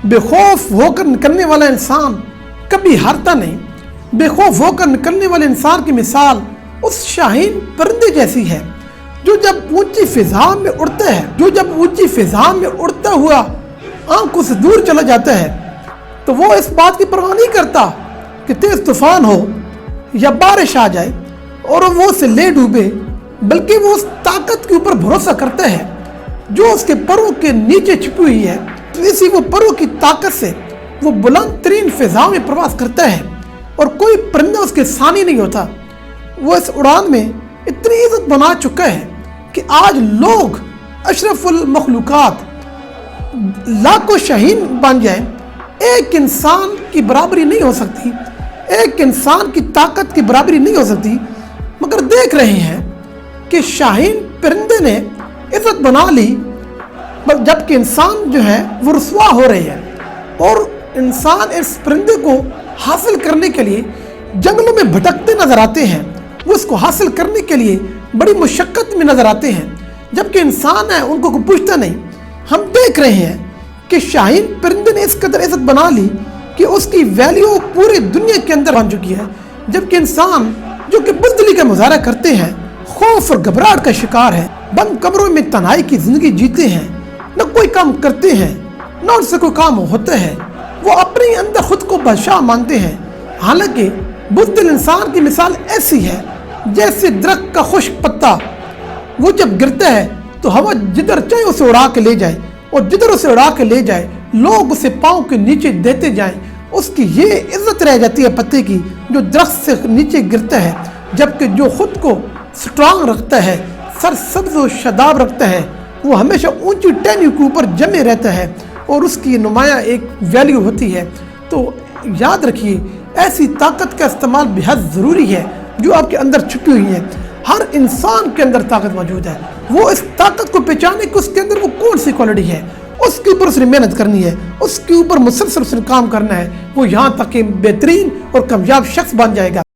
بے خوف ہو کر نکلنے والا انسان کبھی ہارتا نہیں۔ بے خوف ہو کر نکلنے والے انسان کی مثال اس شاہین پرندے جیسی ہے جو جب اونچی فضا میں اڑتا ہوا آنکھوں سے دور چلا جاتا ہے تو وہ اس بات کی پرواہ نہیں کرتا کہ تیز طوفان ہو یا بارش آ جائے اور وہ اسے لے ڈوبے، بلکہ وہ اس طاقت کے اوپر بھروسہ کرتا ہے جو اس کے پروں کے نیچے چھپی ہوئی ہے۔ اسی وہ پروں کی طاقت سے وہ بلند ترین فضا میں پرواز کرتا ہے اور کوئی پرندہ اس کے ثانی نہیں ہوتا۔ وہ اس اڑان میں اتنی عزت بنا چکا ہے کہ آج لوگ اشرف المخلوقات لاکھوں شاہین بن جائیں، ایک انسان کی برابری نہیں ہو سکتی، ایک انسان کی طاقت کی برابری نہیں ہو سکتی، مگر دیکھ رہے ہیں کہ شاہین پرندے نے عزت بنا لی جبکہ انسان جو ہے وہ رسوا ہو رہے ہیں، اور انسان اس پرندے کو حاصل کرنے کے لیے جنگلوں میں بھٹکتے نظر آتے ہیں، وہ اس کو حاصل کرنے کے لیے بڑی مشقت میں نظر آتے ہیں، جبکہ انسان ہے ان کو کوئی پوچھتا نہیں۔ ہم دیکھ رہے ہیں کہ شاہین پرندے نے اس قدر عزت بنا لی کہ اس کی ویلیو پوری دنیا کے اندر بن چکی ہے، جبکہ انسان جو کہ بزدلی کا مظاہرہ کرتے ہیں، خوف اور گھبراہٹ کا شکار ہے، بند کمروں میں تنہائی کی زندگی جیتے ہیں، نہ کوئی کام کرتے ہیں نہ ان سے کوئی کام ہوتا ہے، وہ اپنے اندر خود کو بادشاہ مانتے ہیں۔ حالانکہ بزدل انسان کی مثال ایسی ہے جیسے درخت کا خشک پتا، وہ جب گرتا ہے تو ہوا جدھر چاہے اسے اڑا کے لے جائے، اور جدھر اسے اڑا کے لے جائے لوگ اسے پاؤں کے نیچے دیتے جائیں، اس کی یہ عزت رہ جاتی ہے پتے کی جو درخت سے نیچے گرتا ہے، جبکہ جو خود کو سٹرانگ رکھتا ہے، سر سبز و شاداب رکھتا ہے، وہ ہمیشہ اونچی ٹہنیوں کے اوپر جمے رہتا ہے اور اس کی نمایاں ایک ویلیو ہوتی ہے۔ تو یاد رکھیے ایسی طاقت کا استعمال بے حد ضروری ہے جو آپ کے اندر چھپی ہوئی ہے۔ ہر انسان کے اندر طاقت موجود ہے، وہ اس طاقت کو پہچانے کہ اس کے اندر وہ کون سی کوالٹی ہے، اس کے اوپر اس نے محنت کرنی ہے، اس کے اوپر مسلسل اس نے کام کرنا ہے، وہ یہاں تک کہ بہترین اور کامیاب شخص بن جائے گا۔